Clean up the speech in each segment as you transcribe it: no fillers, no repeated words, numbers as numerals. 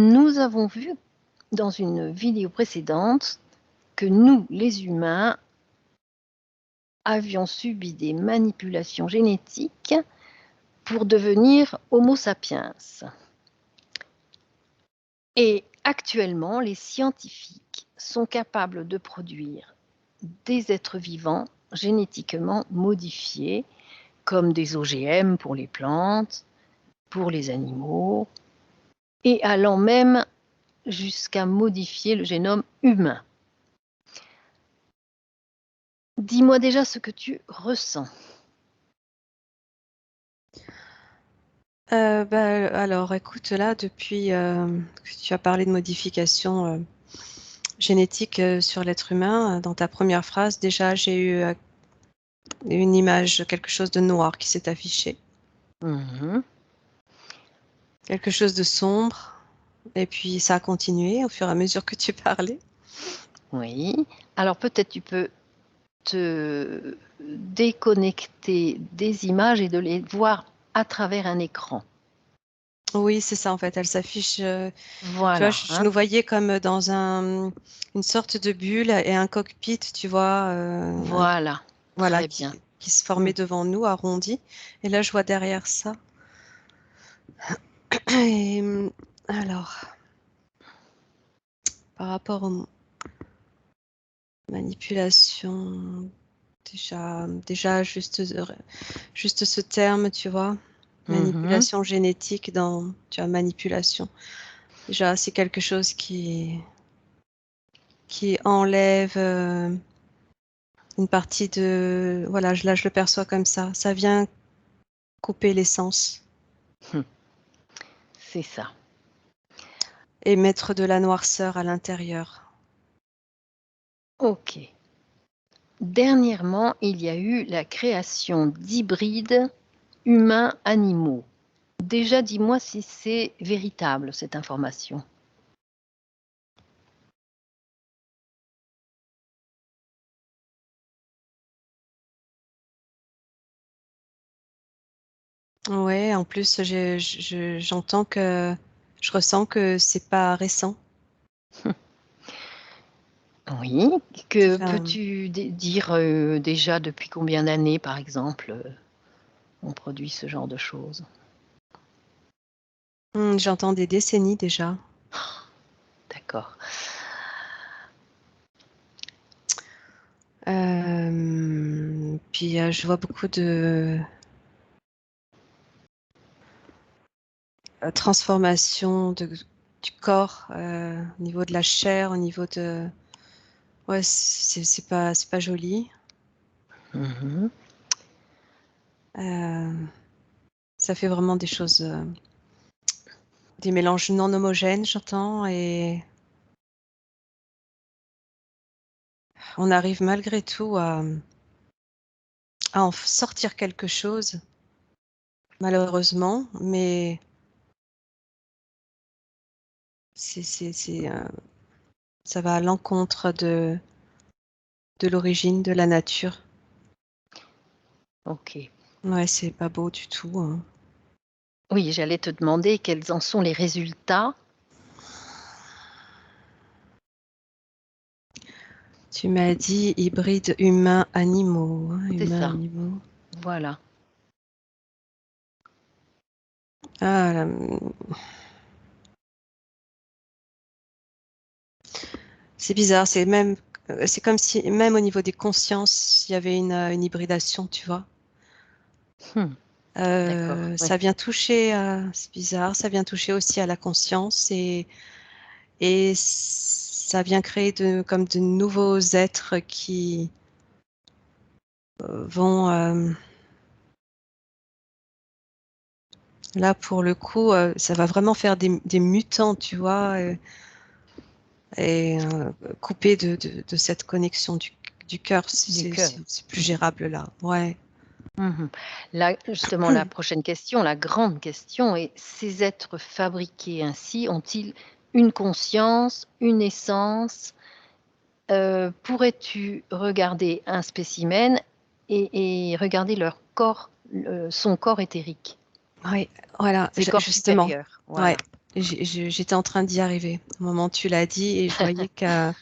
Nous avons vu dans une vidéo précédente que nous, les humains, avions subi des manipulations génétiques pour devenir Homo sapiens. Et actuellement, les scientifiques sont capables de produire des êtres vivants génétiquement modifiés, comme des OGM pour les plantes, pour les animaux, et allant même jusqu'à modifier le génome humain. Dis-moi déjà ce que tu ressens. Alors, écoute, là, depuis que tu as parlé de modification génétique sur l'être humain, dans ta première phrase, déjà, j'ai eu une image, quelque chose de noir qui s'est affiché. Mhm. Quelque chose de sombre. Et puis, ça a continué au fur et à mesure que tu parlais. Oui. Alors peut-être tu peux te déconnecter des images et de les voir à travers un écran. Oui, c'est ça, en fait. Elle s'affiche. Tu vois, Voilà. je nous voyais comme dans une sorte de bulle et un cockpit, tu vois, Voilà. voilà, Très bien. qui se formait devant nous, arrondi. Et là, je vois derrière ça. Et, alors, par rapport aux manipulations, déjà juste ce terme, tu vois, Mhm. manipulation génétique tu vois, manipulation. Déjà, c'est quelque chose qui enlève une partie de, voilà, là, je le perçois comme ça. Ça vient couper l'essence C'est ça. et mettre de la noirceur à l'intérieur. Ok. Dernièrement, il y a eu la création d'hybrides humains-animaux. Déjà, dis-moi si c'est véritable, cette information. Ouais, en plus, je ressens que c'est pas récent. Oui. Que Enfin, peux-tu dire déjà depuis combien d'années, par exemple, on produit ce genre de choses? j'entends des décennies déjà. D'accord. Puis je vois beaucoup de transformation du corps au niveau de la chair, au niveau de... Ouais, c'est pas joli. Mhm. Euh, Ça fait vraiment des choses, des mélanges non homogènes, j'entends, et on arrive malgré tout à en sortir quelque chose, malheureusement, mais ça va à l'encontre de l'origine, de la nature. Ok. Ouais, c'est pas beau du tout, hein. Oui, j'allais te demander quels en sont les résultats. Tu m'as dit hybride humain-animaux, hein, C'est ça. humain-animaux. Voilà. Ah, c'est bizarre, c'est comme si même au niveau des consciences, il y avait une hybridation, tu vois. Hmm. D'accord. Oui. Ça vient toucher, c'est bizarre, ça vient toucher aussi à la conscience et ça vient créer comme de nouveaux êtres qui vont, là pour le coup, ça va vraiment faire des mutants, tu vois, et couper de cette connexion du cœur, Du cœur. c'est plus gérable là. Ouais. Mhm. Là, justement, la prochaine question, la grande question est, ces êtres fabriqués ainsi ont-ils une conscience, une essence? Pourrais-tu regarder un spécimen et regarder leur corps, son corps éthérique, Oui, voilà, ses corps justement. supérieurs? Ouais, Voilà. J'étais en train d'y arriver au moment où tu l'as dit et je voyais que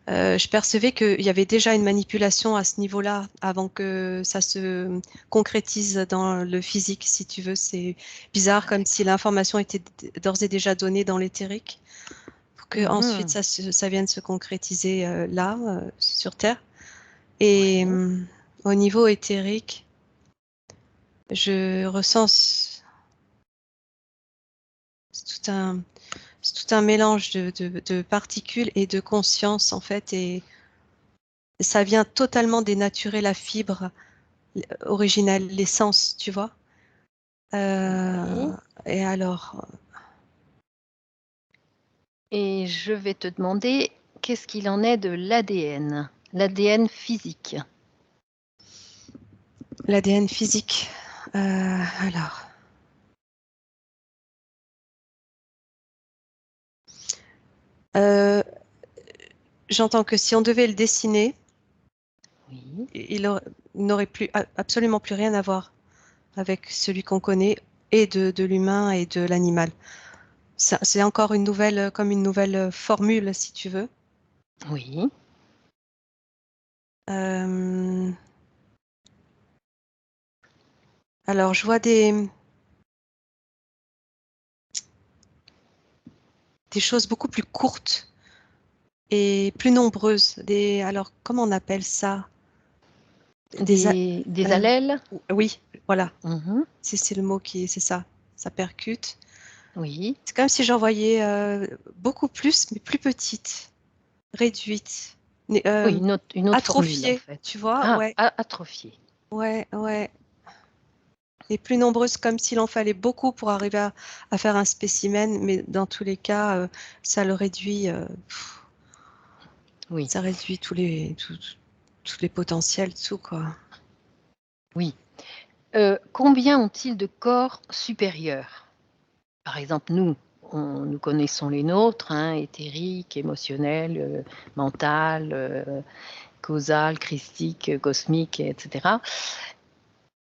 je percevais qu'il y avait déjà une manipulation à ce niveau-là avant que ça se concrétise dans le physique, si tu veux. C'est bizarre, Ah, comme si d'accord. l'information était d'ores et déjà donnée dans l'éthérique, pour que ensuite Mhm. ça vienne se concrétiser là, sur Terre. Et Ouais. au niveau éthérique, je ressens c'est tout un mélange de particules et de conscience en fait, et ça vient totalement dénaturer la fibre originelle, l'essence, tu vois. Oui. Euh, et alors, Et je vais te demander, qu'est-ce qu'il en est de l'ADN? L'ADN physique. l'ADN physique. Alors, euh, j'entends que si on devait le dessiner, Oui. il n'aurait plus absolument plus rien à voir avec celui qu'on connaît et de l'humain et de l'animal. C'est encore une nouvelle, comme une nouvelle formule, si tu veux. Oui. Euh, alors, je vois des choses beaucoup plus courtes et plus nombreuses. Alors, comment on appelle ça? Des, a- Des euh, allèles? oui, voilà. Mhm. C'est le mot c'est ça. Ça percute. Oui. C'est comme si j'en voyais beaucoup plus, mais plus petites, réduites, Oui, une autre formule en atrophiées, fait. tu vois? Ah, Ouais, atrophié. ouais. Et plus nombreuses, comme s'il en fallait beaucoup pour arriver à faire un spécimen, mais dans tous les cas, ça le réduit, Oui, ça réduit tous les potentiels, tout, quoi. oui. Combien ont-ils de corps supérieurs? Par exemple, nous connaissons les nôtres, hein, éthérique, émotionnel, mental, causal, christique, cosmique, etc.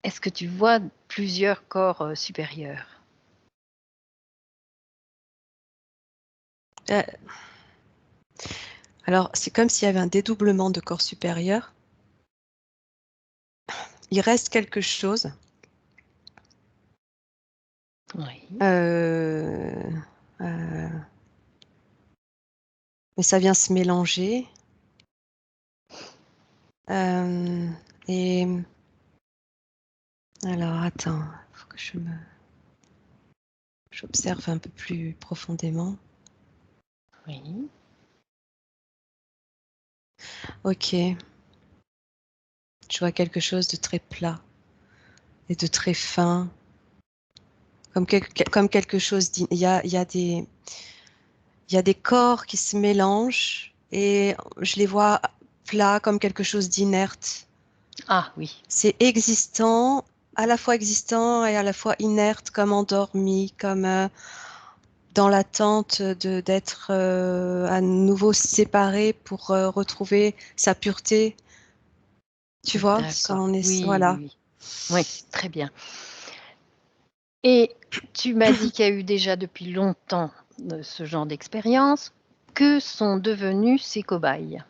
Est-ce que tu vois plusieurs corps supérieurs? Euh, alors, c'est comme s'il y avait un dédoublement de corps supérieur. Il reste quelque chose, Oui, euh, euh, mais ça vient se mélanger. Euh, et alors, attends, faut que j'observe un peu plus profondément. oui, Ok, je vois quelque chose de très plat et de très fin, comme quelque chose. Il y a des corps qui se mélangent et je les vois plats comme quelque chose d'inerte. ah oui, C'est existant, à la fois existant et à la fois inerte, comme endormi, comme dans l'attente d'être à nouveau séparé pour retrouver sa pureté. Tu vois, d'accord. Oui, oui, voilà. oui. Oui, très bien. Et tu m'as dit qu'il y a eu déjà depuis longtemps ce genre d'expérience. Que sont devenus ces cobayes?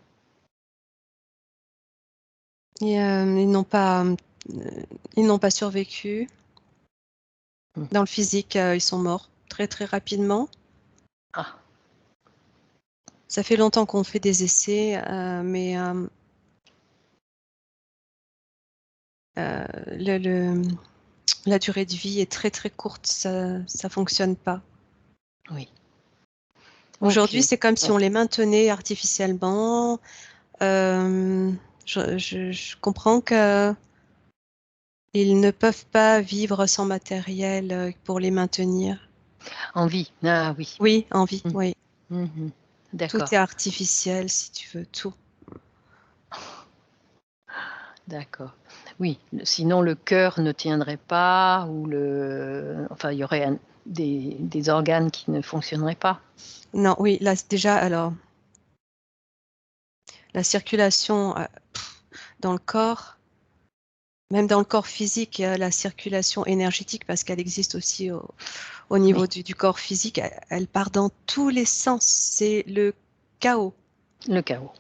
Et, ils n'ont pas survécu. Hmm. Dans le physique, ils sont morts très très rapidement. Ah, Ça fait longtemps qu'on fait des essais, mais euh, le, le- la durée de vie est très très courte. Ça fonctionne pas. oui. Ok. Aujourd'hui, c'est comme si Ouais. on les maintenait artificiellement. Euh, je comprends que ils ne peuvent pas vivre sans matériel pour les maintenir. En vie. Ah oui. Oui, en vie, Hmm. oui. Mhm. Tout D'accord, est artificiel, si tu veux, tout. d'accord. Oui, sinon le cœur ne tiendrait pas enfin, il y aurait des organes qui ne fonctionneraient pas. Non, oui, là, déjà, alors, la circulation dans le corps, Même dans le corps physique, il y a la circulation énergétique parce qu'elle existe aussi au niveau Oui, du corps physique. Elle part dans tous les sens. C'est le chaos. le chaos.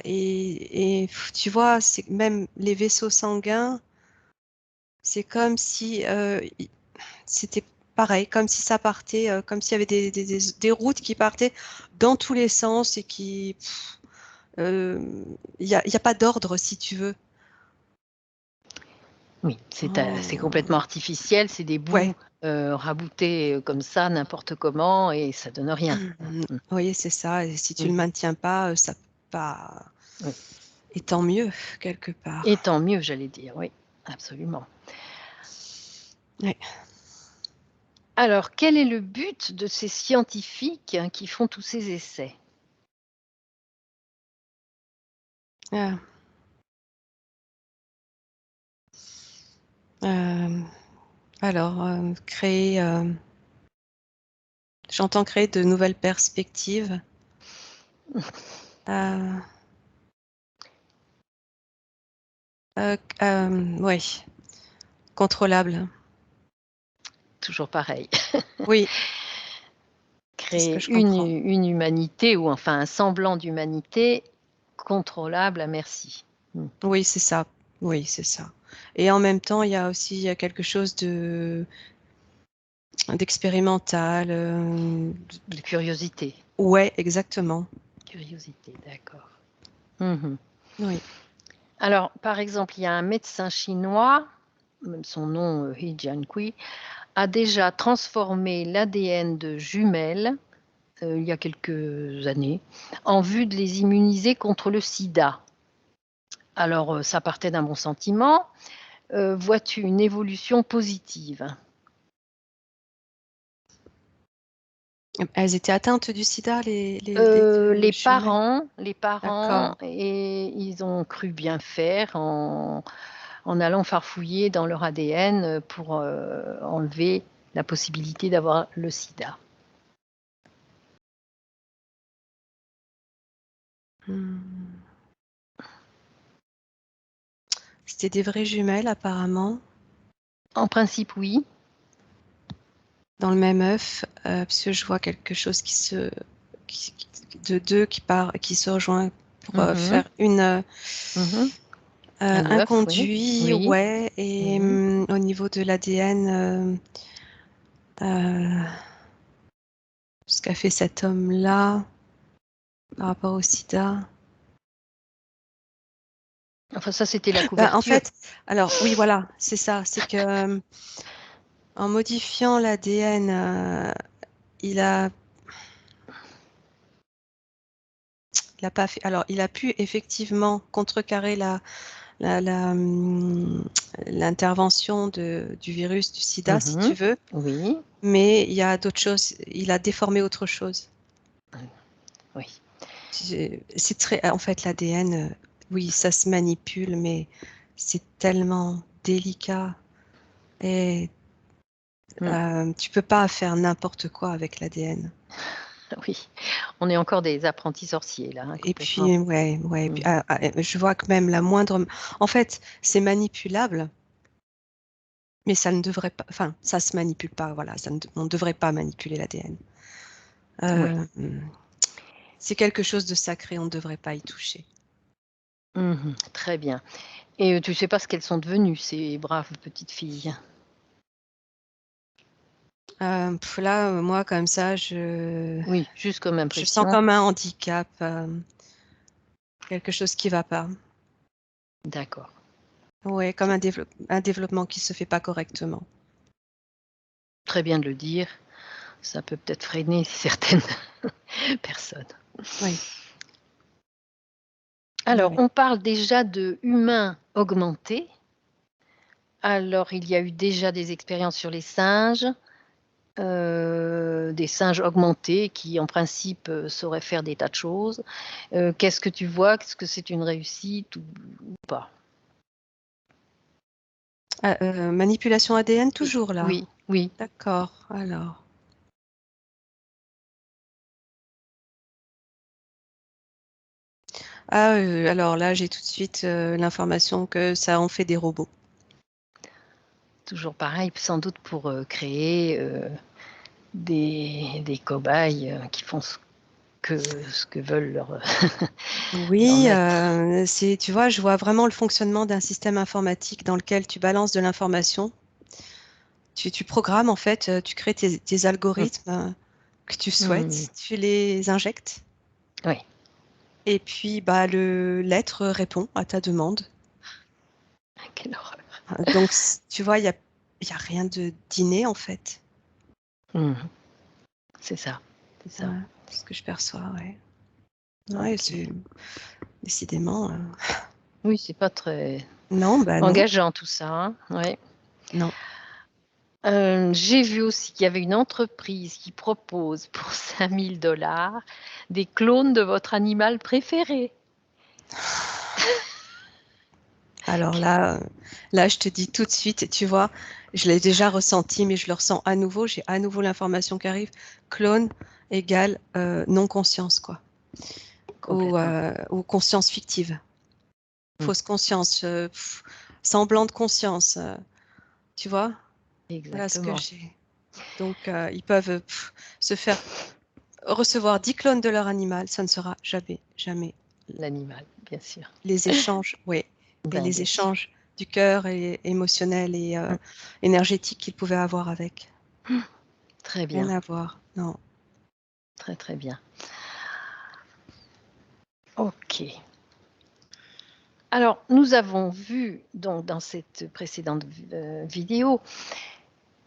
Et tu vois, c'est même les vaisseaux sanguins, c'est comme si c'était pareil, comme si ça partait, comme s'il y avait des routes qui partaient dans tous les sens et qui, il y a pas d'ordre si tu veux. Oui, c'est Oh, complètement artificiel, c'est des bouts ouais. raboutés comme ça, n'importe comment, et ça donne rien. Oui, c'est ça. Et si tu le Mhm. maintiens pas, ça peut pas. Oui. Et tant mieux, quelque Et part. tant mieux, j'allais dire, oui, absolument. Ouais. Alors, quel est le but de ces scientifiques qui font tous ces essais? Ah, euh, alors, j'entends créer de nouvelles perspectives. Euh, ouais, contrôlable. Toujours pareil. Oui, c'est ce que Créer je comprends. une humanité ou enfin un semblant d'humanité contrôlable à merci. Mmh. Oui, c'est ça. Oui, c'est ça. Et en même temps, il y a quelque chose d'expérimental. De curiosité. Ouais, exactement. Curiosité, d'accord. Mmh. Oui. Alors, par exemple, il y a un médecin chinois, même son nom, He Jiankui, a déjà transformé l'ADN de jumelles, il y a quelques années, en vue de les immuniser contre le sida. Alors, ça partait d'un bon sentiment. Vois-tu une évolution positive? Elles étaient atteintes du sida, les deux jumelles. Les parents D'accord. et ils ont cru bien faire en allant farfouiller dans leur ADN, pour, enlever la possibilité d'avoir le sida. Hmm. C'était des vraies jumelles, apparemment, En principe, oui. dans le même œuf, parce que je vois quelque chose qui- de deux qui se rejoint pour Mmh. faire une, Mmh. Un un œuf, oui. conduit, Oui. ouais, et Mmh. au niveau de l'ADN, ce qu'a fait cet homme-là par rapport au sida. Enfin, ça, c'était la Ben, en couverture. fait, alors oui, voilà, c'est ça, c'est que en modifiant l'ADN, il a, il a pas fait, alors il a pu effectivement contrecarrer l'intervention du virus du sida, si Mmh. tu veux, Oui. mais il y a d'autres choses, il a déformé autre chose. Oui. C'est très, en fait, l'ADN, oui, ça se manipule, mais c'est tellement délicat et Mmh. tu peux pas faire n'importe quoi avec l'ADN. Oui. On est encore des apprentis sorciers là, hein, Et complètement. puis, ouais, ouais, Mmh. je vois que même la moindre, en fait, c'est manipulable, mais ça ne devrait pas, enfin, ça se manipule pas, voilà, on ne devrait pas manipuler l'ADN. Oui. Euh, c'est quelque chose de sacré, on ne devrait pas y toucher. Mmh. Très bien. Et tu sais pas ce qu'elles sont devenues, ces braves petites filles? Là, moi, comme ça, Oui, juste comme je sens impression. comme un handicap, quelque chose qui va pas. D'accord. Ouais, comme C'est un développement qui se fait pas correctement. très bien de le dire. Ça peut peut-être freiner certaines personnes. Oui, oui, Alors, oui. on parle déjà de humains augmentés. Alors, il y a eu déjà des expériences sur les singes, des singes augmentés qui, en principe, sauraient faire des tas de choses. Qu'est-ce que tu vois? Est-ce que c'est une réussite ou pas? Ah, manipulation ADN Oui, toujours là. oui, oui. D'accord. Alors, Ah, alors là, j'ai tout de suite l'information que ça en fait des robots. Toujours pareil, sans doute pour créer des cobayes qui font ce que veulent leurs Oui, maîtres. tu vois, je vois vraiment le fonctionnement d'un système informatique dans lequel tu balances de l'information. Tu programmes, en fait, tu crées tes Mm. algorithmes que tu Mm. souhaites, tu les injectes, Oui, et puis bah, l'être répond à ta demande. quelle horreur. Donc, tu vois, il y a rien de d'inné, en fait. Mm. C'est ça, c'est Ouais, ça. c'est ce que je perçois, ouais. Ouais, Ok. c'est décidément. Oui, c'est pas très Non, bah non, engageant tout ça, hein. Ouais. non. J'ai vu aussi qu'il y avait une entreprise qui propose pour 5 000 $ des clones de votre animal préféré. Alors là, je te dis tout de suite, tu vois, je l'ai déjà ressenti, mais je le ressens à nouveau. J'ai à nouveau l'information qui arrive. Clone égale non-conscience, quoi. Complètement. Ou conscience fictive. Mm. Fausse conscience, semblant de conscience. Tu vois, voilà ce que Exactement. j'ai. Donc, ils peuvent se faire recevoir 10 clones de leur animal. Ça ne sera jamais, jamais L'animal, bien sûr. les échanges, oui, et Ben, les bien sûr. échanges du cœur et émotionnels et Mm. énergétiques qu'ils pouvaient avoir avec. Très Rien bien. à voir, non. Très, très bien. Ok. Alors, nous avons vu donc dans cette précédente vidéo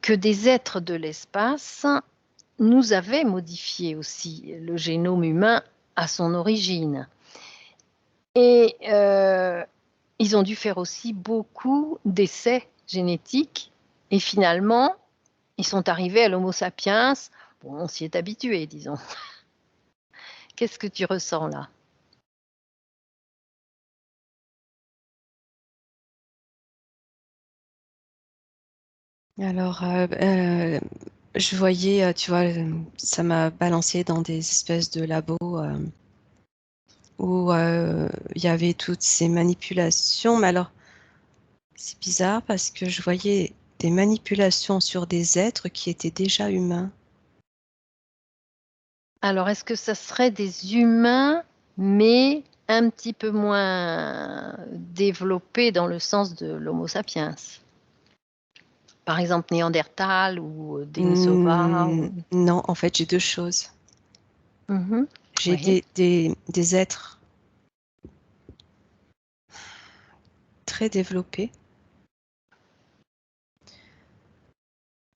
que des êtres de l'espace nous avaient modifié aussi le génome humain à son origine. Et ils ont dû faire aussi beaucoup d'essais génétiques. Et finalement, ils sont arrivés à l'Homo sapiens. Bon, on s'y est habitué, disons. Qu'est-ce que tu ressens là? Alors, je voyais, tu vois, ça m'a balancé dans des espèces de labos où il y avait toutes ces manipulations. Mais alors, c'est bizarre parce que je voyais des manipulations sur des êtres qui étaient déjà humains. Alors, est-ce que ça serait des humains, mais un petit peu moins développés dans le sens de l'Homo sapiens? Par exemple, Néandertal ou Denisova ou... Non, en fait, j'ai deux choses. Mhm. J'ai Oui. des êtres très développés.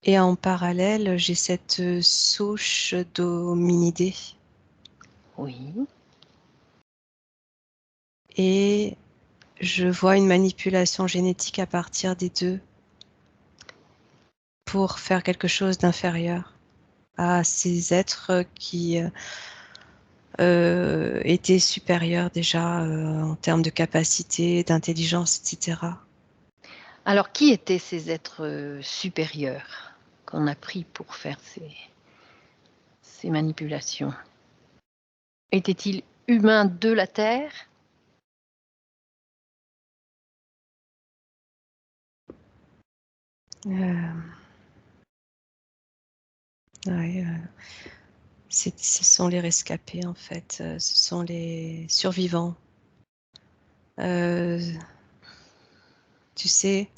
Et en parallèle, j'ai cette souche d'hominidés. Oui. Et je vois une manipulation génétique à partir des deux pour faire quelque chose d'inférieur à ces êtres qui étaient supérieurs déjà en termes de capacité, d'intelligence, etc. Alors, qui étaient ces êtres supérieurs qu'on a pris pour faire ces manipulations? Étaient-ils humains de la Terre? Euh, ouais, ce sont les rescapés en fait, ce sont les survivants. Euh, Tu sais,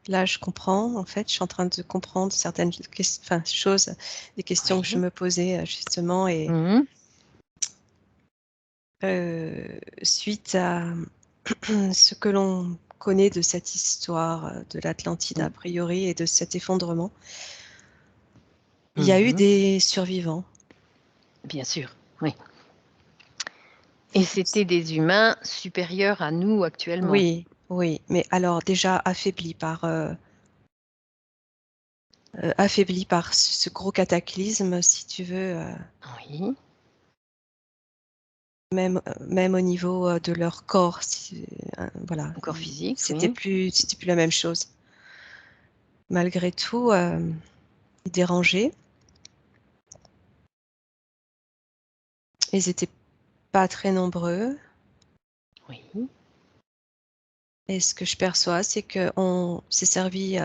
là je comprends, en fait, je suis en train de comprendre certaines choses, des questions que je Oui. me posais justement, et Mhm. suite à ce que l'on connaît de cette histoire de l'Atlantide a priori et de cet effondrement, il y a eu Mhm. des survivants. Bien sûr, oui. Et c'était des humains supérieurs à nous actuellement. Oui, oui, mais alors déjà affaiblis par ce gros cataclysme, si tu veux, Oui, même au niveau de leur corps, voilà, corps physique, c'était oui. plus la même chose. Malgré tout, ils dérangeaient. Ils étaient pas très nombreux. Oui. Et ce que je perçois, c'est qu'on s'est servi,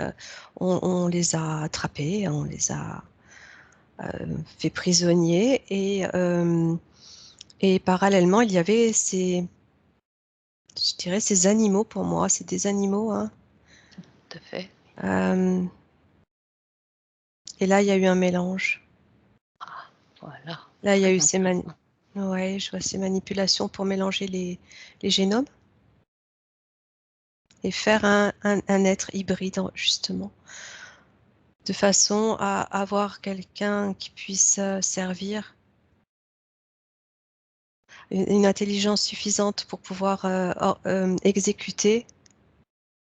on les a attrapés, on les a fait prisonniers et parallèlement, il y avait je dirais ces animaux pour moi, c'est des animaux, hein. Tout à fait. Euh, et là, il y a eu un mélange. Ah, voilà. Là, il y a Très eu intéressant. ouais, je vois ces manipulations pour mélanger les génomes et faire un être hybride, justement, de façon à avoir quelqu'un qui puisse servir une intelligence suffisante pour pouvoir exécuter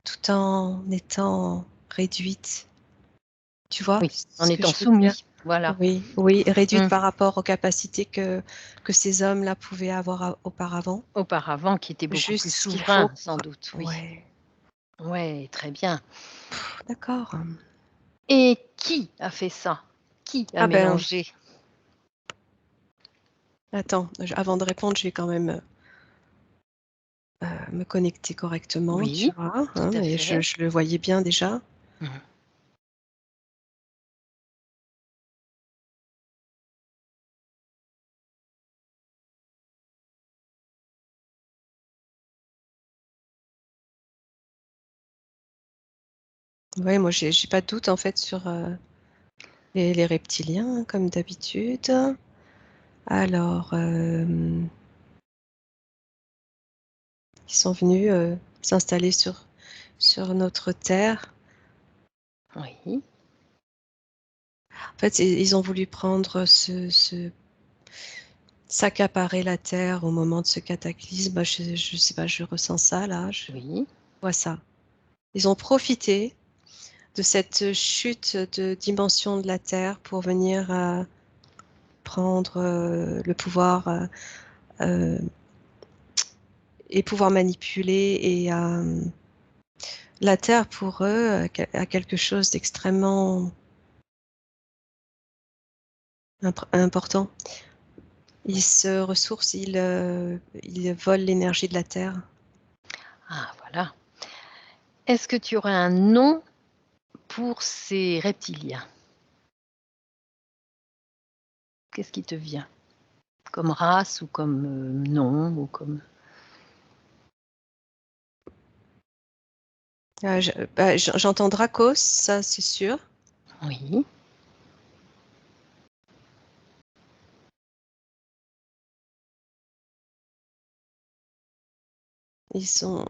tout en étant réduite. Tu vois Oui, en ce que étant je veux dire? soumis. Voilà. Oui, oui, réduite Mm. par rapport aux capacités que ces hommes-là pouvaient avoir auparavant. Auparavant, qui était beaucoup plus Juste ce qu'il faut souverain, sans pour... doute. Oui. Ouais, Ouais, très bien. d'accord. Et qui a fait ça? Qui a Ah ben, mélangé? attends, avant de répondre, je vais quand même me connecter correctement, tu Oui, vois, tout hein, à et fait. je le voyais bien déjà. Mhm. Ouais, moi, j'ai pas de doute en fait sur les reptiliens, hein, comme d'habitude. Alors, ils sont venus s'installer sur notre terre. Oui. En fait, ils ont voulu prendre s'accaparer la terre au moment de ce cataclysme. Bah, je sais pas, je ressens ça là, je Oui. vois ça. Ils ont profité de cette chute de dimension de la terre pour venir prendre le pouvoir euh, et pouvoir manipuler et la terre pour eux a quelque chose d'extrêmement important. Ils se ressourcent, ils volent l'énergie de la terre. Ah, voilà. Est-ce que tu aurais un nom pour ces reptiliens? Qu'est-ce qui te vient? Comme race ou comme nom ou comme... J'entends Dracos, ça c'est sûr. Oui. Ils sont,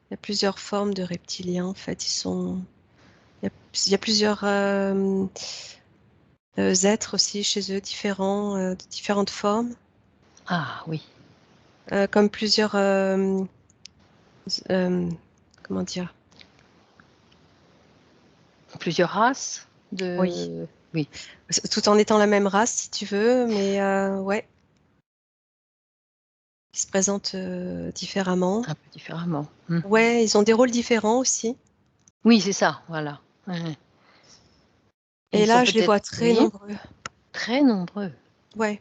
il y a plusieurs formes de reptiliens en fait. Il y a plusieurs êtres aussi chez eux, différents, de différentes formes, Ah, oui. comme plusieurs, euh, comment dire? Plusieurs races Oui, de... Oui, tout en étant la même race si tu veux, mais ouais, ils se présentent différemment. un peu différemment. Hmm. Ouais, ils ont des rôles différents aussi. Oui, c'est ça, voilà. Ouais. Et Et ils sont là, je les peut-être, vois très oui, nombreux. très nombreux. Ouais,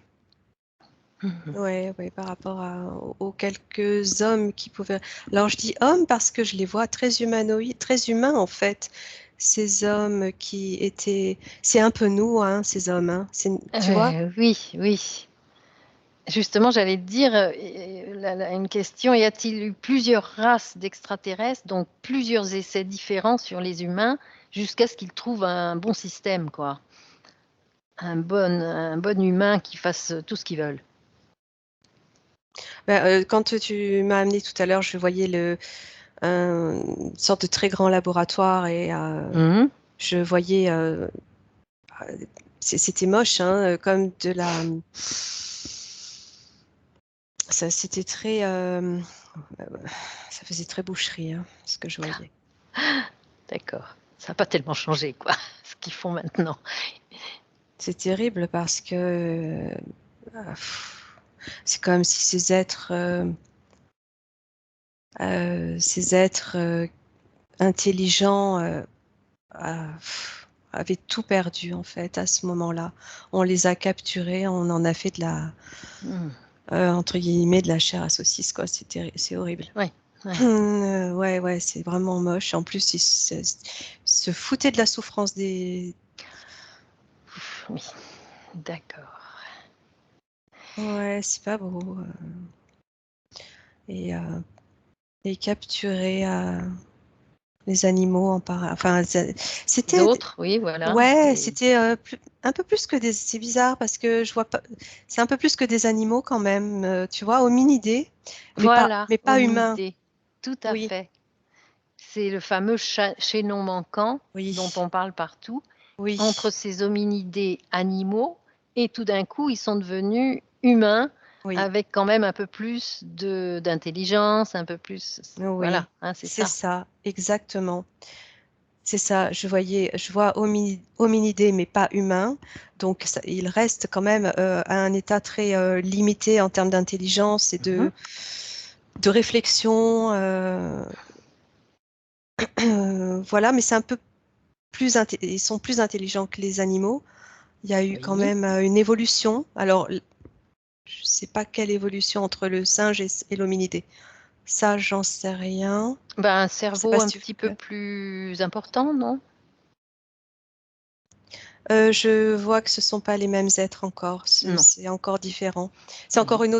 Mhm. ouais, ouais, par rapport aux quelques hommes qui pouvaient. Alors, je dis hommes parce que je les vois très humanoïdes, très humains en fait. Ces hommes qui étaient. C'est un peu nous, hein, ces hommes, hein. Tu vois? Oui, oui. Justement, j'allais te dire une question, y a-t-il eu plusieurs races d'extraterrestres, donc plusieurs essais différents sur les humains, jusqu'à ce qu'ils trouvent un bon système, quoi, un bon humain qui fasse tout ce qu'ils veulent. Quand tu m'as amené tout à l'heure, je voyais une sorte de très grand laboratoire et Mhm. je voyais. C'était moche, hein, comme de la. Ça, c'était très. Ça faisait très boucherie, hein, ce que je voyais. D'accord. Ça n'a pas tellement changé, quoi, ce qu'ils font maintenant. C'est terrible parce que c'est comme si ces êtres intelligents avaient tout perdu en fait à ce moment-là. On les a capturés, on en a fait de la. Hmm. entre guillemets, de la chair à saucisse, quoi. C'est horrible. Ouais, ouais. Ouais, c'est vraiment moche. En plus, se foutaient de la souffrance des... Oui, d'accord. Ouais, c'est pas beau. Et, capturer les animaux Enfin, Les c'était... autres, oui, voilà. Ouais, c'était un peu plus que des... C'est bizarre parce que je vois pas... C'est un peu plus que des animaux quand même, tu vois, hominidés, Voilà, mais pas humains. hominidés. Tout à Oui, fait. C'est le fameux chaînon manquant dont oui, on parle partout, entre oui, ces hominidés animaux et tout d'un coup, ils sont devenus humains oui, avec quand même un peu plus d'intelligence, un peu plus oui. voilà, hein, c'est C'est ça. ça, exactement. C'est ça, je vois hominidés, mais pas humains. Donc, il reste quand même à un état très limité en termes d'intelligence et Mmh. de réflexion. Voilà, mais c'est un peu ils sont plus intelligents que les animaux. Il y a eu quand Oui. même une évolution. Alors, je ne sais pas quelle évolution entre le singe et l'hominidé. Ça, j'en sais rien. Ben, un Je sais pas cerveau si un tu petit peu veux. plus important, non? Je vois que ce sont pas les mêmes êtres encore. Non. C'est encore différent. C'est Oui. encore Une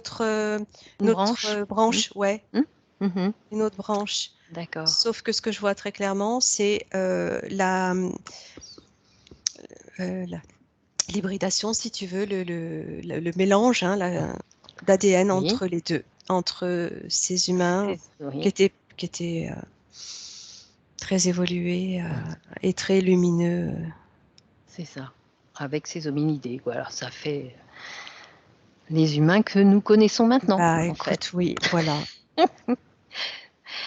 branche? Mmh. branche, ouais, Mmh. Mmh. une autre branche. D'accord. Sauf que ce que je vois très clairement, c'est la l'hybridation, si tu veux, le mélange, hein, d'ADN Oui. entre les deux, entre ces humains Oui, qui étaient très évolués et très lumineux. c'est ça. Avec ces hominidés, voilà, ça fait les humains que nous connaissons maintenant, Bah, en fait. écoute, oui, voilà.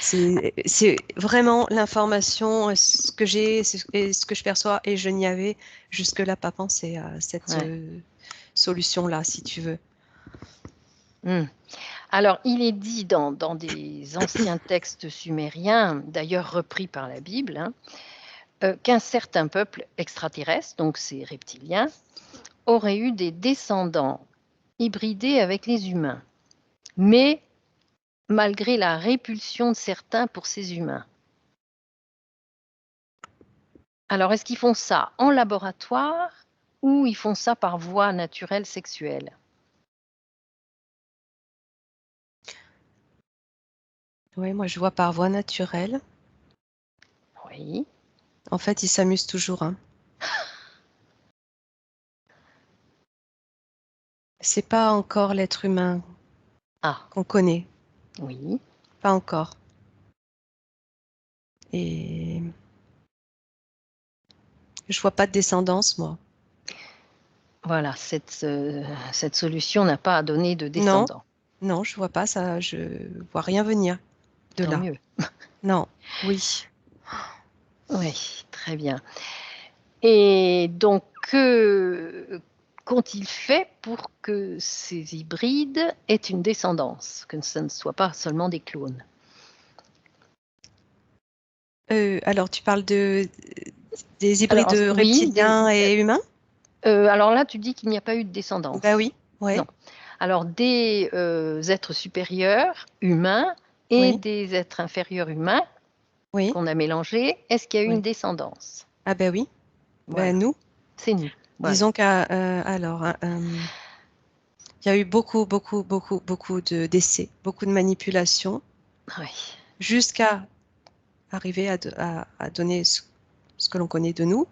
C'est vraiment l'information, ce que j'ai et ce que je perçois, et je n'y avais jusque-là pas pensé à cette Ouais. solution-là, si tu veux. Mmh. Alors, il est dit dans des anciens textes sumériens, d'ailleurs repris par la Bible, hein, qu'un certain peuple extraterrestre, donc ces reptiliens, aurait eu des descendants hybridés avec les humains, mais malgré la répulsion de certains pour ces humains. Alors, est-ce qu'ils font ça en laboratoire ou ils font ça par voie naturelle sexuelle? Oui, moi je vois par voie naturelle. Oui. En fait, ils s'amusent toujours, hein. C'est pas encore l'être humain Ah, qu'on connaît, oui. pas encore. Et je vois pas de descendance, moi. Voilà, cette solution n'a pas à donner de Non, descendants. non, je vois pas ça. Je vois rien venir de Tant là. mieux. Non, oui. Oui, très bien. Et donc, qu'ont-ils fait pour que ces hybrides aient une descendance, que ce ne soit pas seulement des clones? Alors, tu parles des hybrides Alors oui, reptiliens et humains? alors là, tu dis qu'il n'y a pas eu de Bah descendance. oui, Non. ouais, Alors des, êtres supérieurs humains et oui, des êtres inférieurs humains oui, qu'on a mélangés, est-ce qu'il y a eu une oui. descendance? Ah ben oui, ben Voilà, nous, c'est nous, voilà. disons alors, hein, il y a eu beaucoup de d'essais, beaucoup de manipulations, Oui. jusqu'à arriver à donner ce que l'on connaît de nous.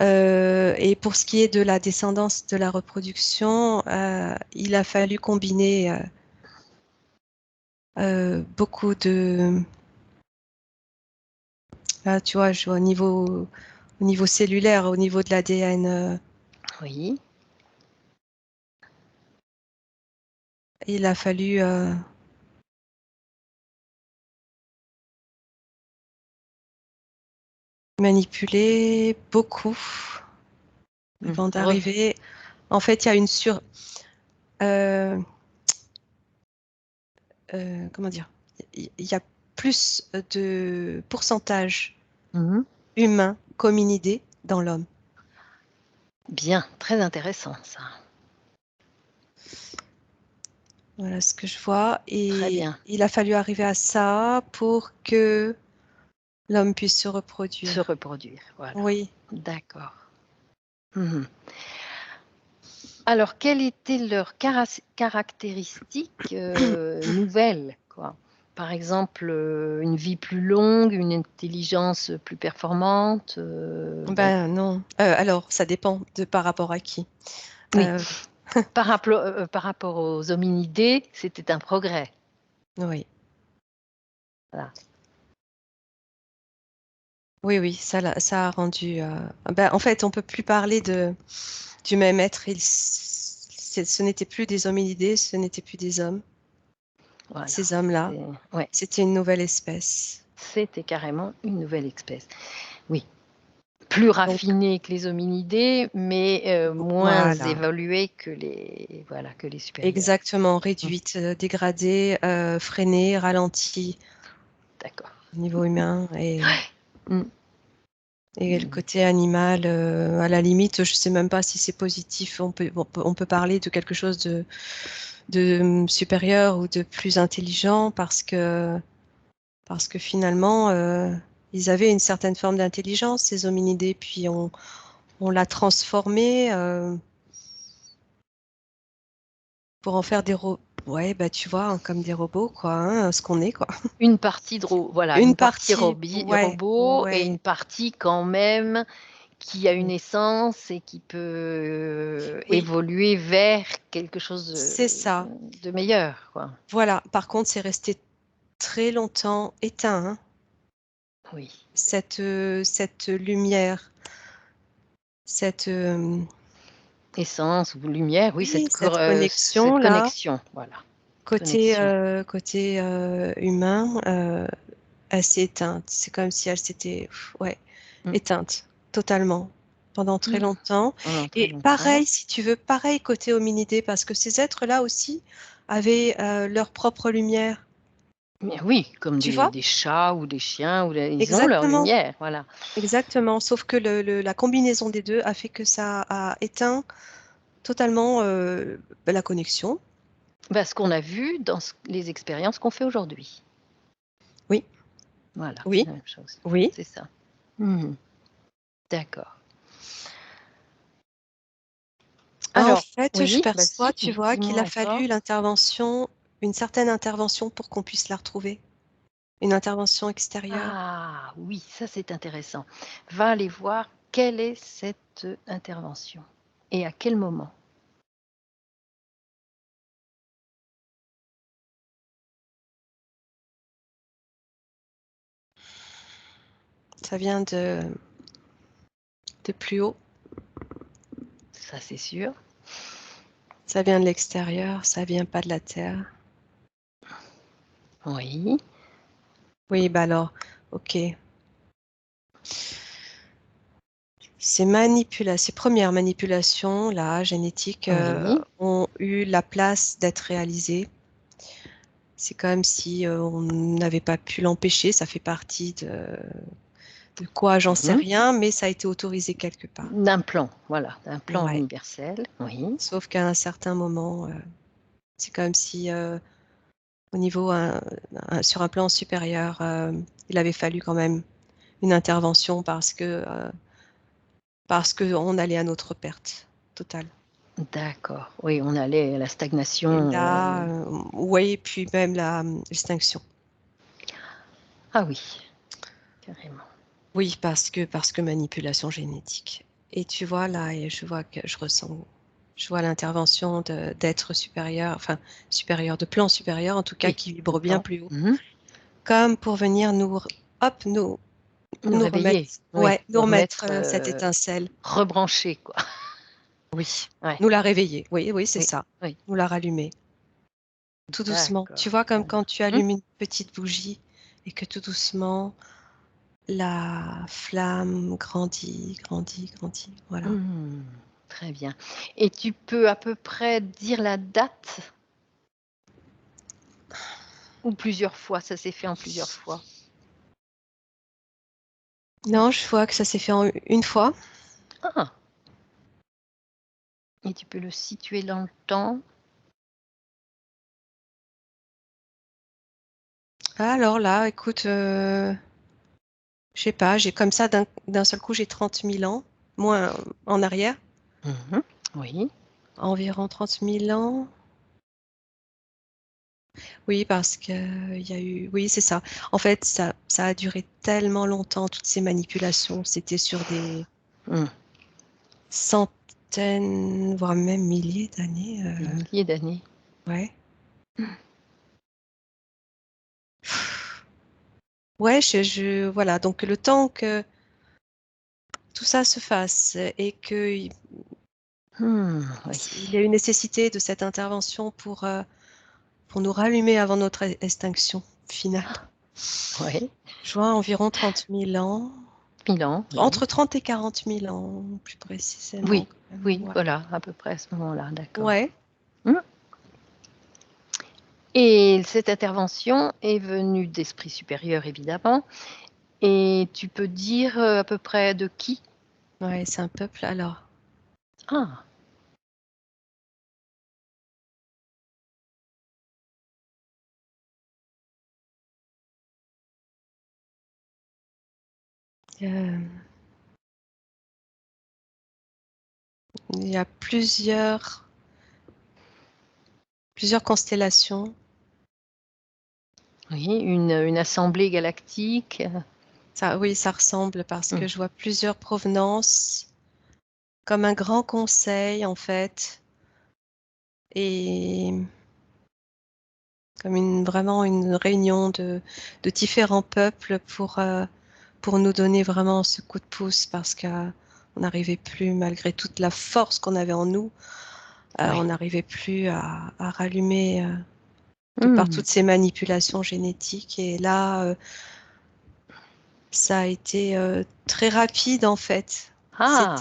Et pour ce qui est de la descendance, de la reproduction, il a fallu combiner beaucoup de... Là, tu vois, au niveau cellulaire, au niveau de l'ADN, Oui. il a fallu manipuler beaucoup Mmh. avant d'arriver. En fait, il y a euh, comment dire? Il y a plus de pourcentage Mmh. humain qu'hominidé dans l'homme. Bien, très intéressant ça. Voilà ce que je vois. Très Et bien. il a fallu arriver à ça pour que l'homme puisse se Se reproduire. reproduire, voilà. Oui. D'accord. Mhm. Alors, quelles étaient leurs caractéristiques nouvelles, quoi? Par exemple, une vie plus longue, une intelligence plus performante. Ben non. Alors, ça dépend de par rapport à qui. Oui, Euh, par rapport aux hominidés, c'était un progrès. oui. Voilà. Oui, oui, ça a rendu. Ben, en fait, on peut plus parler du même être. Ce n'était plus des hominidés, ce n'étaient plus des hommes. Voilà. Ces hommes-là, Ouais, c'était une nouvelle espèce. c'était carrément une nouvelle espèce. Oui, plus Donc, raffinée que les hominidés, mais moins voilà. évoluée que les supérieurs. Exactement, Mm, réduite, dégradée, freinée, ralentie d'accord. au niveau humain Mm, et le mm. côté animal, à la limite, je sais même pas si c'est positif. On peut parler de quelque chose de supérieur ou de plus intelligent parce que finalement, ils avaient une certaine forme d'intelligence, ces hominidés, puis on l'a transformé pour en faire des robots. Ouais, bah tu vois, hein, comme des robots, quoi, hein, ce qu'on est, quoi. Une partie voilà, Une une partie partie, ouais, robot et ouais, une partie quand même qui a une oui, essence et qui peut oui, évoluer vers quelque chose c'est ça. de meilleur, quoi. Voilà. Par contre, c'est resté très longtemps éteint, hein, Oui. cette lumière, cette, Essence ou lumière, oui, oui, cette cette connexion-là, connexion, voilà. côté, Connexion. humain, elle s'est éteinte. C'est comme si elle s'était, ouais, Mm. éteinte, totalement, pendant très Mm. longtemps. Pendant très Et longtemps. pareil, si tu veux, pareil côté hominidés, parce que ces êtres-là aussi avaient leur propre lumière. Mais oui, comme Tu vois? des chats ou des chiens, ils ont leur Exactement, lumière, voilà. exactement. Sauf que la combinaison des deux a fait que ça a éteint totalement la connexion. Bah, ce qu'on a vu dans les expériences qu'on fait aujourd'hui. Oui, Voilà, c'est oui, la même chose. oui. C'est ça. Mhm. D'accord. En Alors, fait, je oui, perçois, vas-y, tu vois, qu'il dis-moi a encore. fallu une certaine intervention pour qu'on puisse la retrouver. Une intervention extérieure. Ah oui, ça c'est intéressant. Va aller voir quelle est cette intervention et à quel moment. Ça vient de plus haut, Ça c'est sûr. ça vient de l'extérieur, ça vient pas de la terre. Oui, Oui, bah alors, ok. Ces premières manipulations, là, génétiques, oui. ont eu la place d'être réalisées. C'est comme si on n'avait pas pu l'empêcher. Ça fait partie de quoi, j'en sais Mhm. rien, mais ça a été autorisé quelque part. D'un plan, voilà, d'un plan Ouais. universel. Oui. Sauf qu'à un certain moment, c'est comme si au niveau, sur un plan supérieur, il avait fallu quand même une intervention parce que on allait à notre perte totale. D'accord. Oui, on allait à la Et stagnation. là, oui, puis même l'extinction. Ah oui, carrément. Oui, parce que manipulation génétique. Et tu vois là, et je vois que je vois l'intervention d'êtres supérieurs, enfin supérieurs, de plans supérieurs en tout cas, Oui, qui le vibrent bien plan. plus haut, Mhm. comme pour venir hop, Nous nous remettre, réveiller, oui, ouais, nous nous remettre remettre, cette étincelle. rebrancher, quoi. Oui, Ouais, nous la réveiller. Oui, oui, c'est oui, ça. oui. Nous la rallumer. Tout doucement. Tu D'accord. vois, comme Voilà. quand tu Mhm. allumes une petite bougie et que tout doucement, la flamme grandit, grandit, grandit. Voilà. Mmh, très bien. Et tu peux à peu près dire la date ou plusieurs fois? Ça s'est fait en plusieurs fois? Non, je vois que ça s'est fait en une fois. Ah! Et tu peux le situer dans le temps? Alors là, écoute, je sais pas, j'ai comme ça, d'un seul coup, j'ai 30 000 ans, moins en arrière, Mhm. Oui. environ 30 000 ans. Oui, parce que il y a eu, oui, c'est ça. En fait, ça a duré tellement longtemps, toutes ces manipulations. C'était sur des Mm. centaines, voire même milliers d'années. Des milliers d'années. Ouais. Ouais, voilà. Donc, le temps que tout ça se fasse et qu'il Oui. y a eu nécessité de cette intervention pour nous rallumer avant notre extinction finale. Oui. Je vois environ 30 000 ans. 1000 ans, oui. Entre 30 et 40 000 ans, plus précisément, Oui, quand même. oui, Ouais. voilà, à peu près à ce moment-là, d'accord. Ouais. Hmm. Et cette intervention est venue d'esprits supérieurs, évidemment. Et tu peux dire à peu près de qui? Ouais, c'est un peuple. Alors, Ah, euh, il y a plusieurs constellations. oui, une assemblée galactique. Ça, oui, ça ressemble parce Hmm. que je vois plusieurs provenances, comme un grand conseil en fait, et comme vraiment une réunion de différents peuples pour nous donner vraiment ce coup de pouce parce qu'on n'arrivait plus, malgré toute la force qu'on avait en nous, on Oui. n'arrivait plus à rallumer de par Hmm. toutes ces manipulations génétiques. Et là, ça a été très rapide en fait. Ah,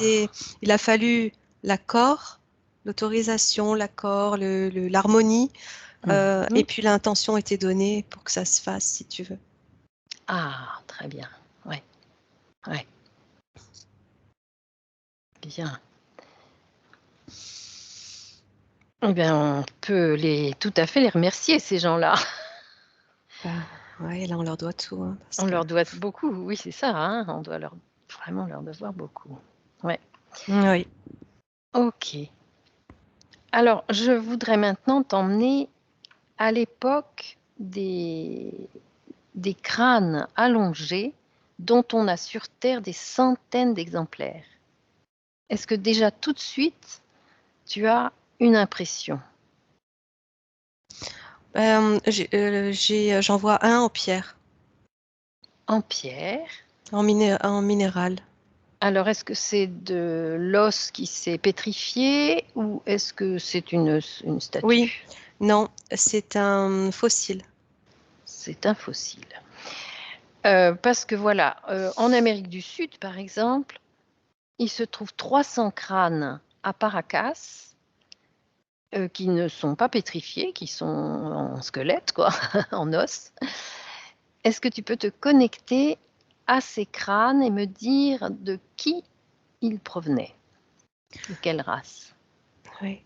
Il a fallu l'accord, l'autorisation, l'accord, l'harmonie, et mhm. puis l'intention était donnée pour que ça se fasse, si tu veux. Ah, très bien. Ouais, ouais, bien. Eh bien, on peut tout à fait les remercier, ces gens-là. Bah, ouais, là on leur doit tout, hein, parce On que leur doit beaucoup, oui, c'est ça, hein, on doit vraiment leur devoir beaucoup. Ouais, oui. ok. Alors, je voudrais maintenant t'emmener à l'époque des crânes allongés dont on a sur Terre des centaines d'exemplaires. Est-ce que déjà tout de suite, tu as une impression J'en vois un en pierre, en pierre? en minéral. Alors, est-ce que c'est de l'os qui s'est pétrifié ou est-ce que c'est une Oui, statue? non, c'est un fossile. C'est un fossile. Parce que voilà, en Amérique du Sud, par exemple, il se trouve 300 crânes à Paracas qui ne sont pas pétrifiés, qui sont en squelette, quoi, en os. Est-ce que tu peux te connecter à ces crânes et me dire de qui ils provenaient? De quelle race? Oui.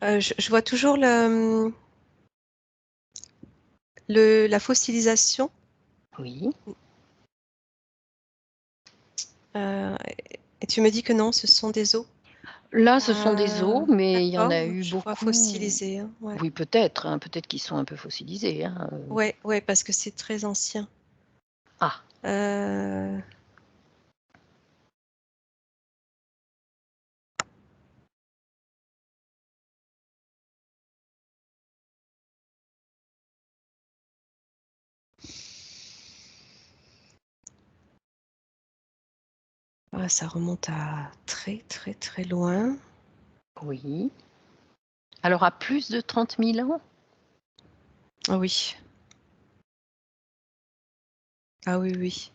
Je vois toujours la fossilisation. Oui. euh, et tu me dis que non, ce sont des os. Là, ce sont des os, mais il y en D'accord, a eu je vois beaucoup. fossilisé, hein, ouais. Oui, peut-être, hein, peut-être qu'ils sont un peu fossilisés, hein. Ouais, ouais, parce que c'est très ancien. Ah, Euh, Ça remonte à très, très, très loin. oui. Alors, à plus de 30 000 ans? Ah oui, ah oui, oui.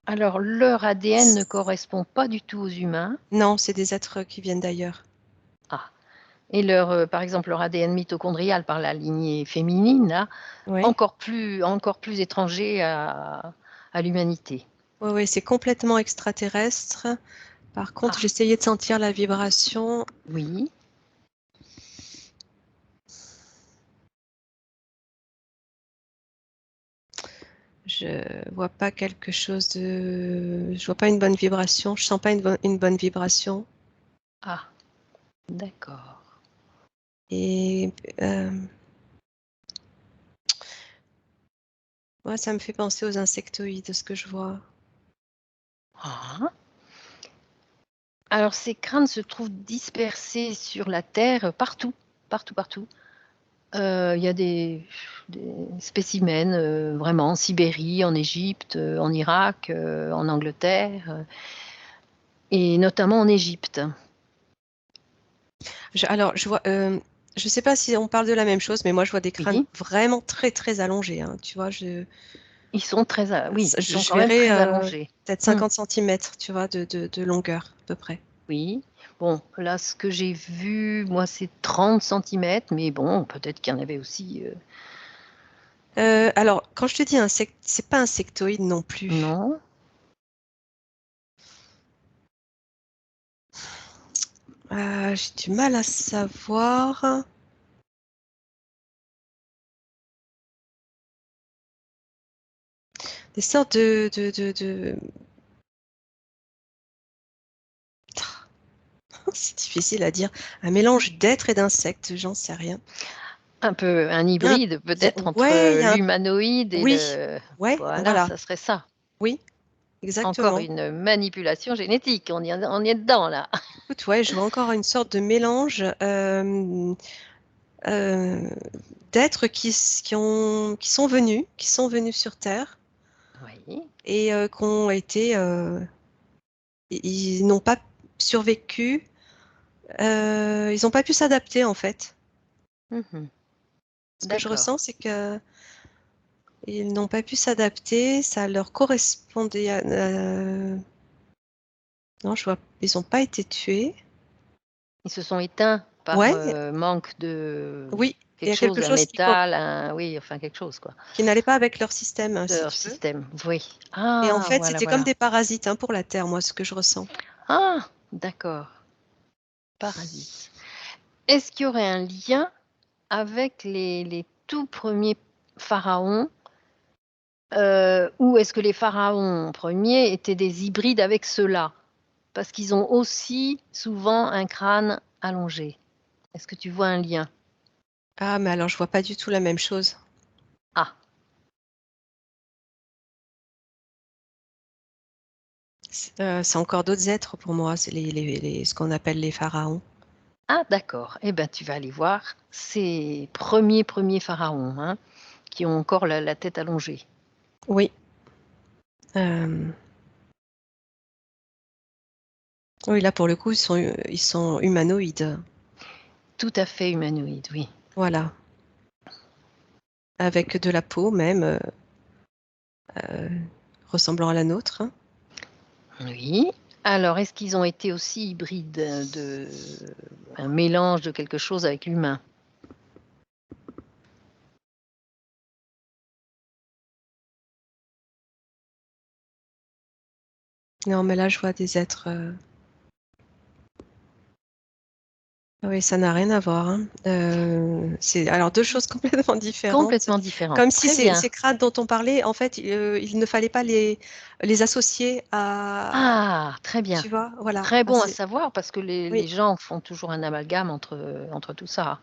Alors, leur ADN ne correspond pas du tout aux humains. Non, c'est des êtres qui viennent d'ailleurs. Ah. Et par exemple, leur ADN mitochondrial par la lignée féminine, là, Oui, encore plus étranger à l'humanité. oui, oui, c'est complètement extraterrestre. Par contre, Ah, j'essayais de sentir la vibration. oui. Je vois pas quelque chose de... Je vois pas une bonne vibration. Je sens pas une bonne vibration. Ah, d'accord. Et ouais, ça me fait penser aux insectoïdes, ce que je vois. Ah. Alors, ces crânes se trouvent dispersés sur la Terre partout, partout, partout. Il y a des spécimens vraiment en Sibérie, en Égypte, en Irak, en Angleterre, et notamment en Égypte. Alors, je vois... je sais pas si on parle de la même chose, mais moi, je vois des crânes Oui, vraiment très, très allongés, hein. Tu vois, ils sont oui, ils sont je quand même verrais très allongés. peut-être Mmh. 50 centimètres, tu vois, de longueur, à peu près. Oui. Bon, là, ce que j'ai vu, moi, c'est 30 centimètres, mais bon, peut-être qu'il y en avait aussi, Alors, quand je te dis insecte, c'est pas insectoïde non plus. non? J'ai du mal à savoir. Des sortes c'est difficile à dire. Un mélange d'êtres et d'insectes, j'en sais rien. Un peu un Il y a un- hybride peut-être Ouais, entre l'humanoïde et Oui, le ouais, voilà, voilà. ça serait ça. Oui, Encore exactement. une manipulation génétique, on y est dedans là. Écoute, ouais, je vois encore une sorte de mélange euh, d'êtres qui sont venus sur Terre Oui. et qui ont été, ils n'ont pas survécu, ils n'ont pas pu s'adapter en fait. Mmh. Ce que je D'accord. ressens, c'est que ils n'ont pas pu s'adapter, ça leur correspondait à, non, je vois, ils n'ont pas été tués. Ils se sont éteints par, Ouais, manque de oui, il y quelque a quelque chose, un chose métal, un oui, enfin quelque chose quoi, qui n'allait pas avec leur système, hein, de si leur tu veux. système. Oui. Et en Ah fait, voilà, c'était comme voilà. des parasites, hein, pour la Terre, moi, ce que je ressens. Ah! D'accord, parasites. Est-ce qu'il y aurait un lien avec les tout premiers pharaons, ou est-ce que les pharaons premiers étaient des hybrides avec ceux-là? Parce qu'ils ont aussi souvent un crâne allongé. Est-ce que tu vois un lien? Ah, mais alors, je vois pas du tout la même chose. Ah! C'est encore d'autres êtres pour moi, c'est ce qu'on appelle les pharaons. Ah d'accord. Eh ben, tu vas aller voir ces premiers pharaons, hein, qui ont encore la tête allongée. Oui. Euh, oui, là, pour le coup, ils sont humanoïdes. Tout à fait humanoïde, oui. Voilà. Avec de la peau même, euh, ressemblant à la nôtre, hein. Oui. Alors, est-ce qu'ils ont été aussi hybrides, un mélange de quelque chose avec l'humain? Non, mais là, je vois des êtres. Oui, ça n'a rien à voir, hein. C'est alors deux choses complètement différentes. Complètement différent. Comme si Très bien. ces crânes dont on parlait, en fait, il ne fallait pas les associer à, Ah! Très bien. tu vois, voilà. Très bon à savoir parce que les Oui, gens font toujours un amalgame entre tout ça.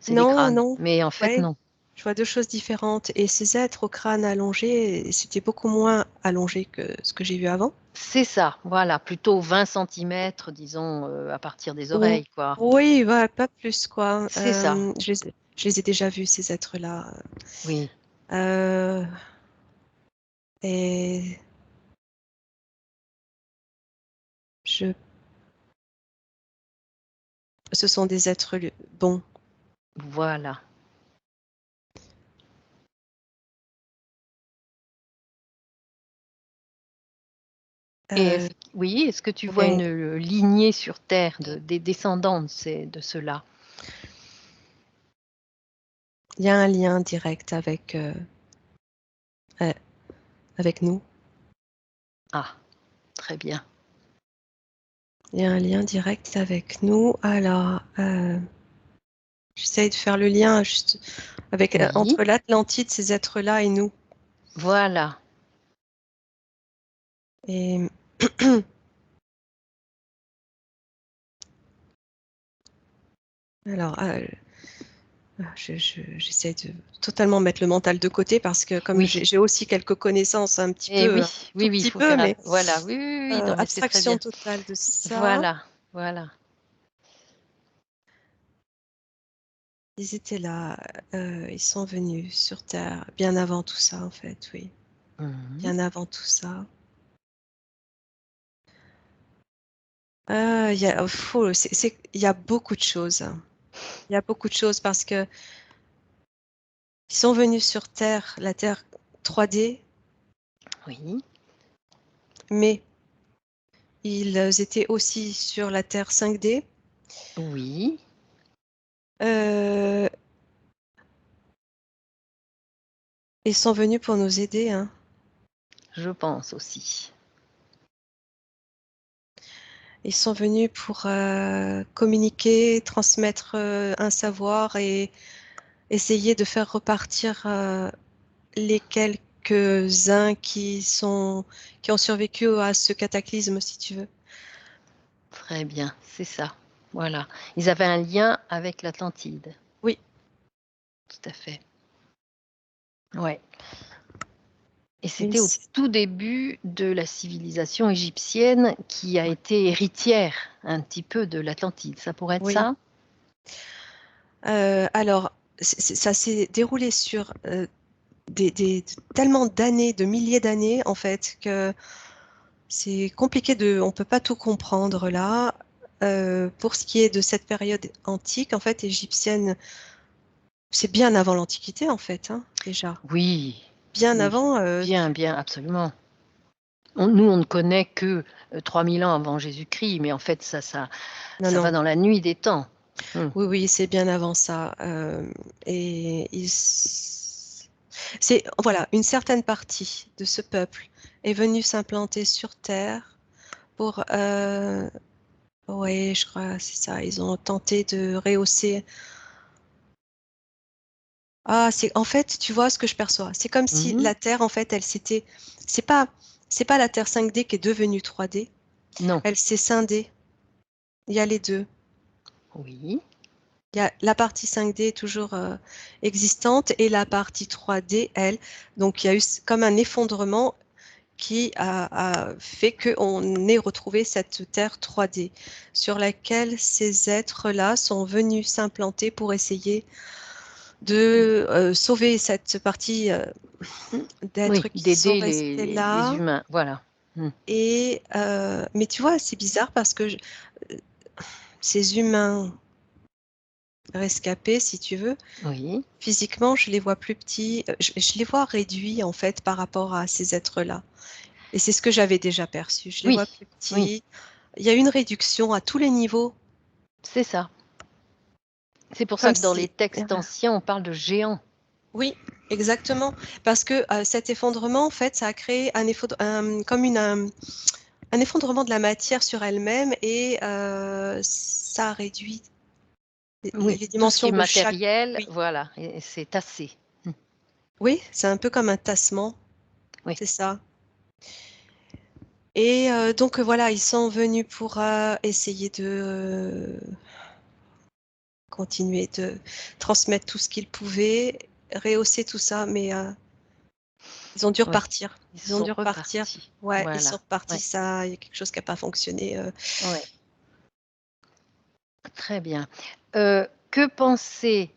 C'est des non, crânes, non, mais en fait ouais, non. je vois deux choses différentes. Et ces êtres au crâne allongé, c'était beaucoup moins allongé que ce que j'ai vu avant. C'est ça, voilà, plutôt 20 centimètres, disons, à partir des Ou- oreilles, quoi. Oui, ouais, pas plus, quoi. C'est ça, Je les ai déjà vus, ces êtres-là. oui. Euh, et je Ce sont des êtres bons. Voilà. Et Euh, est-ce que tu vois ouais, une, lignée sur terre des descendants de ceux-là? il y a un lien direct euh, avec nous. Ah, très bien. Il y a un lien direct avec nous. Alors, j'essaye de faire le lien juste avec Oui, entre l'Atlantide, ces êtres-là et nous. Voilà. Et alors, j'essaie de totalement mettre le mental de côté parce que comme Oui. j'ai aussi quelques connaissances un petit Et peu, un oui, tout oui, il petit faut peu, faire. mais Voilà. Oui, oui, oui, oui. Non, mais c'est très abstraction bien. totale de ça. Voilà, voilà. Ils étaient là, ils sont venus sur Terre bien avant tout ça, en fait, oui. Mhm. Bien avant tout ça. Il y a beaucoup de choses. Il y a beaucoup de choses parce que ils sont venus sur Terre, la Terre 3D, Oui, mais ils étaient aussi sur la Terre 5D. oui, Euh, Ils sont venus pour nous aider, hein. je pense aussi. Ils sont venus pour communiquer, transmettre un savoir et essayer de faire repartir les quelques-uns qui ont survécu à ce cataclysme, si tu veux. Très bien, c'est ça. Voilà. Ils avaient un lien avec l'Atlantide. Oui, Tout à fait. Ouais. Et oui, c'était au tout début de la civilisation égyptienne qui a été héritière un petit peu de l'Atlantide. Ça pourrait être oui. ça? Alors, ça s'est déroulé sur tellement d'années, de milliers d'années, en fait, que c'est compliqué on peut pas tout comprendre là. Pour ce qui est de cette période antique, en fait, égyptienne, c'est bien avant l'Antiquité, en fait, hein, déjà. Oui, Bien oui. avant, Bien, bien, absolument. Nous, on ne connaît que 3000 ans avant Jésus-Christ, mais en fait, non, ça va non. dans la nuit des temps. Hmm. Oui, oui, c'est bien avant ça. C'est, voilà, une certaine partie de ce peuple est venue s'implanter sur Terre pour, ouais, je crois, c'est ça. Ils ont tenté de rehausser. Ah, en fait, tu vois ce que je perçois. C'est comme si Mhm. la Terre, en fait, c'est pas, c'est pas la Terre 5D qui est devenue 3D. Non. Elle s'est scindée. Il y a les deux. Oui. Il y a la partie 5D toujours existante et la partie 3D, elle. Donc, il y a eu comme un effondrement qui a fait qu'on ait retrouvé cette Terre 3D sur laquelle ces êtres-là sont venus s'implanter pour essayer de sauver cette partie Oui, d'êtres qui sont d'aider restés les là. humains. Voilà. Hmm. Mais tu vois, c'est bizarre parce que ces humains rescapés, si tu veux, Oui. physiquement, je les vois plus petits, je les vois réduits en fait par rapport à ces êtres-là. Et c'est ce que j'avais déjà perçu. Je les Oui. vois plus Oui. petits. Il y a une réduction à tous les niveaux, C'est ça. C'est pour ça comme que dans les si. textes anciens, on parle de géants. Oui, exactement. Parce que cet effondrement, en fait, ça a créé un effondrement de la matière sur elle-même et ça a réduit Oui, les tout ce qui dimensions est de chaque. matériel, Oui, voilà, et c'est assez. Hmm. oui, c'est un peu comme un tassement, Oui, c'est ça. Et donc voilà, ils sont venus pour essayer de continuer de transmettre tout ce qu'ils pouvaient, rehausser tout ça, mais ils ont dû oui. repartir. Ils Ils ont sont dû repartir. repartis. Ouais, ils sont Voilà. repartis, Oui, ça, il y a quelque chose qui n'a pas fonctionné. oui. Très bien. Que penser,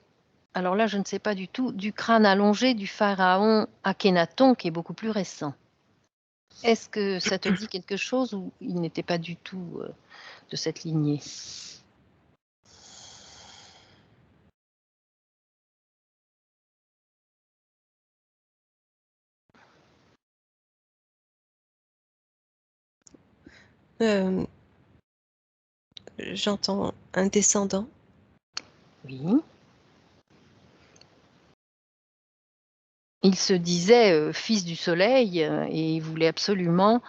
alors là, je ne sais pas du tout, du crâne allongé du pharaon Akhénaton, qui est beaucoup plus récent? Est-ce que ça te dit quelque chose ou il n'était pas du tout, de cette lignée? Euh, J'entends un descendant. Oui. Il se disait, fils du soleil, et il voulait absolument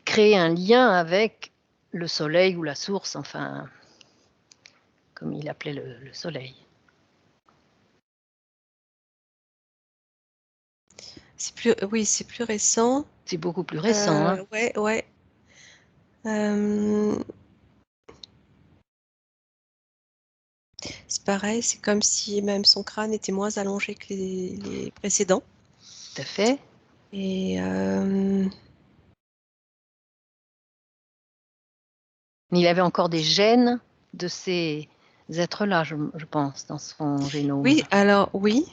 créer un lien avec le soleil ou la source, enfin, comme il appelait le soleil. Oui, c'est plus récent. C'est beaucoup plus récent, hein. Ouais, ouais. C'est pareil, c'est comme si même son crâne était moins allongé que les précédents. Tout à fait. Et Mais il avait encore des gènes de ces êtres-là, je pense, dans son génome. oui, alors oui.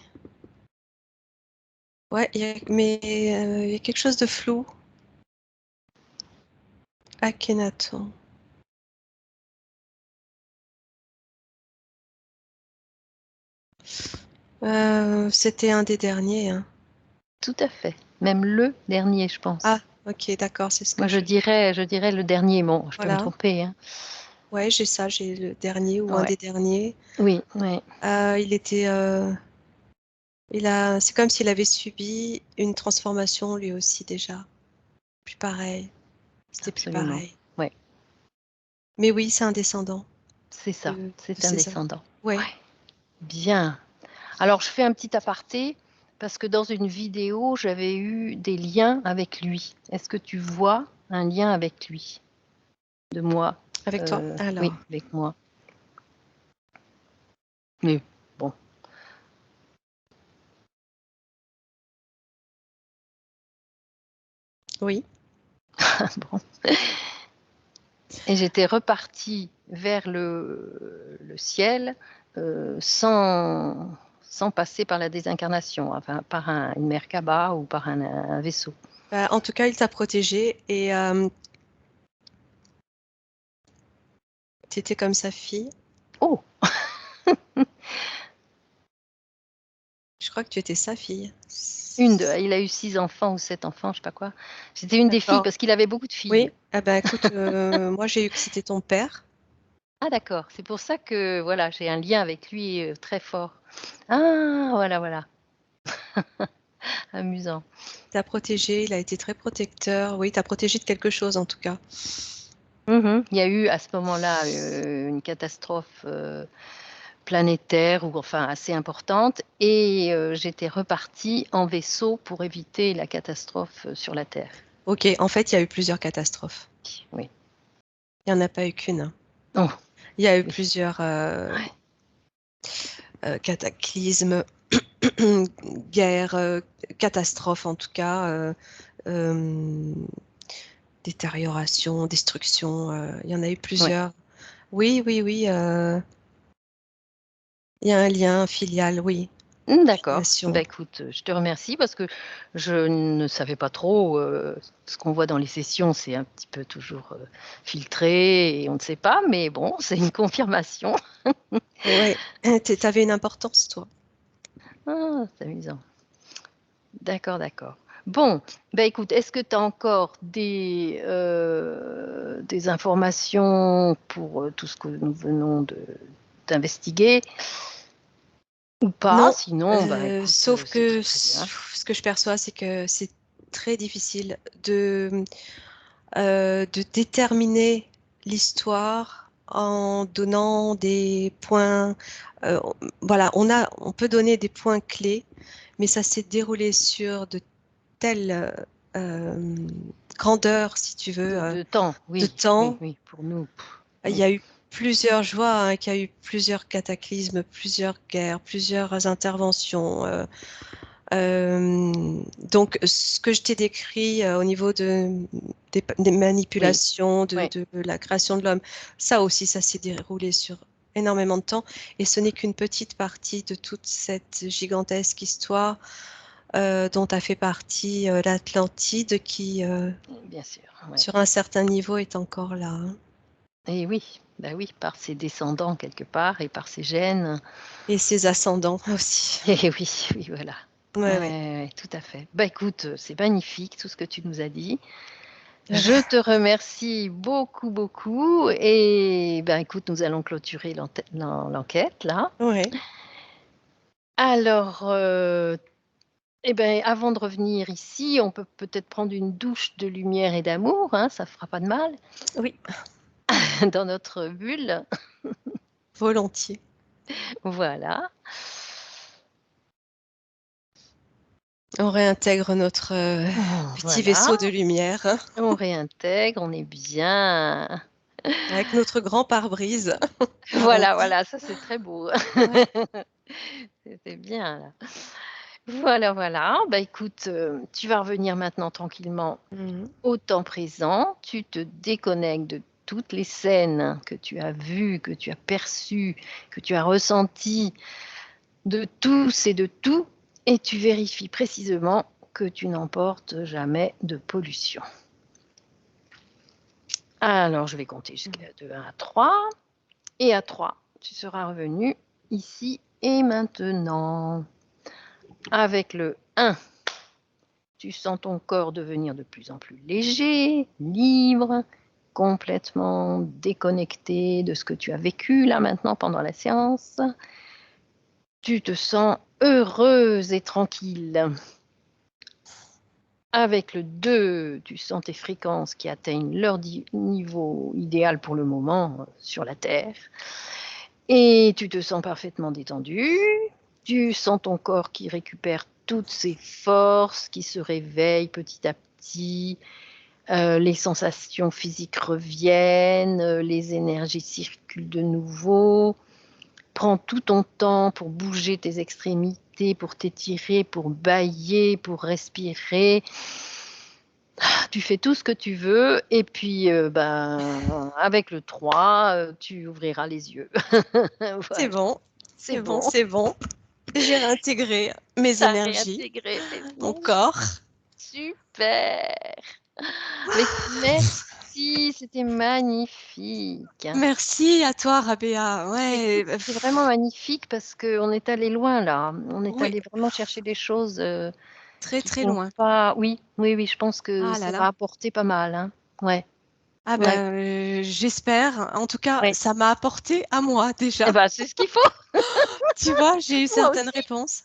Ouais, mais il y a quelque chose de flou. Akhenaton. C'était un des derniers, hein. Tout à fait. Même le dernier, je pense. Ah, ok, d'accord, c'est ce que Moi, je dirais le dernier. Bon, je peux me Voilà. tromper, hein. Ouais, j'ai ça, j'ai le dernier ou un Ouais. des derniers. Oui, ouais. Il était, c'est comme s'il avait subi une transformation lui aussi déjà. Plus pareil. C'était plus Absolument. pareil. Ouais. Mais oui, c'est un descendant. C'est ça, c'est de un ces descendant. Ouais. Bien. Alors, je fais un petit aparté parce que dans une vidéo, j'avais eu des liens avec lui. Est-ce que tu vois un lien avec lui? De moi? Avec toi? Oui, Alors, avec moi. Mais bon. oui. Bon. Et j'étais repartie vers le ciel sans passer par la désincarnation, enfin par une Merkaba ou par un vaisseau. Bah, en tout cas, il t'a protégé et tu étais comme sa fille. Oh, Je crois que tu étais sa fille. il a eu 6 enfants ou 7 enfants, je sais pas quoi. J'étais une des filles D'accord. parce qu'il avait beaucoup de filles. Oui. Ah bah écoute, moi j'ai eu que c'était ton père. Ah d'accord, c'est pour ça que voilà, j'ai un lien avec lui très fort. Ah voilà, voilà. Amusant. T'as protégé, il a été très protecteur. Oui, t'as protégé de quelque chose en tout cas. Il y a eu à ce moment-là une catastrophe planétaire ou enfin assez importante et j'étais repartie en vaisseau pour éviter la catastrophe sur la Terre. Ok, en fait, il y a eu plusieurs catastrophes. Oui. Il n'y en a pas eu qu'une, hein. Oh, Il y a eu oui. plusieurs Ouais. cataclysmes, guerres, catastrophes en tout cas, euh, détérioration, destruction. Il y en a eu Ouais. plusieurs. Oui, oui, oui. Il y a un lien filial, oui. D'accord. Bah, Filiation. écoute, je te remercie parce que je ne savais pas trop, ce qu'on voit dans les sessions, c'est un petit peu toujours, filtré et on ne sait pas, mais bon, c'est une confirmation. Ouais. T'avais une importance, toi. Ah, c'est amusant. D'accord, d'accord. Bon, bah, écoute, est-ce que tu as encore des informations pour, tout ce que nous venons d'investiguer ou pas? Non, Sinon, bah, écoute, sauf c'est que très, très bien. ce que je perçois, c'est que c'est très difficile de déterminer l'histoire en donnant des points. euh, voilà, on peut donner des points clés, mais ça s'est déroulé sur de telles grandeurs, si tu veux, De temps, de oui, oui, temps. oui, pour nous. Il Oui, y a eu plusieurs joies, hein, qu'il y a eu plusieurs cataclysmes, plusieurs guerres, plusieurs interventions. Donc, ce que je t'ai décrit au niveau des oui, manipulations, oui, de la création de l'homme, ça aussi, ça s'est déroulé sur énormément de temps. Et ce n'est qu'une petite partie de toute cette gigantesque histoire dont a fait partie l'Atlantide qui, bien sûr, oui. sur un certain niveau, est encore là, hein. Et oui, bah, oui, par ses descendants quelque part et par ses gènes. Et ses ascendants aussi. Et oui, oui, voilà. Ouais, Ouais, ouais. ouais, ouais, tout à fait. Bah, écoute, c'est magnifique tout ce que tu nous as dit. Je te remercie beaucoup, beaucoup et ben, écoute, nous allons clôturer l'enquête là. Ouais. Alors, et ben, avant de revenir ici, on peut peut-être prendre une douche de lumière et d'amour, hein, ça fera pas de mal, Oui, dans notre bulle. volontiers. Voilà. On réintègre notre petit Voilà, vaisseau de lumière on réintègre, on est bien. avec notre grand pare-brise, comme on Voilà, dit. voilà, ça c'est très beau. Ouais. C'était bien là. Voilà, voilà. Bah, écoute, tu vas revenir maintenant tranquillement Mhm. au temps présent. Tu te déconnectes de toutes les scènes que tu as vues, que tu as perçues, que tu as ressenties, de tous et de tout, et tu vérifies précisément que tu n'emportes jamais de pollution. Alors, je vais compter jusqu'à de 1 à 3, et à 3, tu seras revenu ici et maintenant. Avec le 1, tu sens ton corps devenir de plus en plus léger, libre, complètement déconnecté de ce que tu as vécu là maintenant pendant la séance. Tu te sens heureuse et tranquille. Avec le 2, tu sens tes fréquences qui atteignent leur niveau idéal pour le moment sur la Terre. Et tu te sens parfaitement détendu. Tu sens ton corps qui récupère toutes ses forces, qui se réveille petit à petit. Les sensations physiques reviennent, les énergies circulent de nouveau. Prends tout ton temps pour bouger tes extrémités, pour t'étirer, pour bâiller, pour respirer. Tu fais tout ce que tu veux et puis, avec le 3, tu ouvriras les yeux. C'est Voilà, bon, c'est c'est bon, bon. c'est bon. J'ai réintégré mes Tu as énergies, réintégré, c'est mon bon. corps. Super. Mais merci, c'était magnifique. Merci à toi, Rabea. Ouais, Écoute, c'était vraiment magnifique parce qu'on est allé loin là. On est oui, allé vraiment chercher des choses, très qui très sont loin. pas oui, oui, oui, je pense que Ah là ça là. va apporter pas mal, hein. Ouais, Ah ouais, ben, j'espère. En tout cas, ouais. ça m'a apporté à moi Et déjà. bah, c'est ce qu'il faut. Tu vois, j'ai eu Moi certaines aussi. réponses.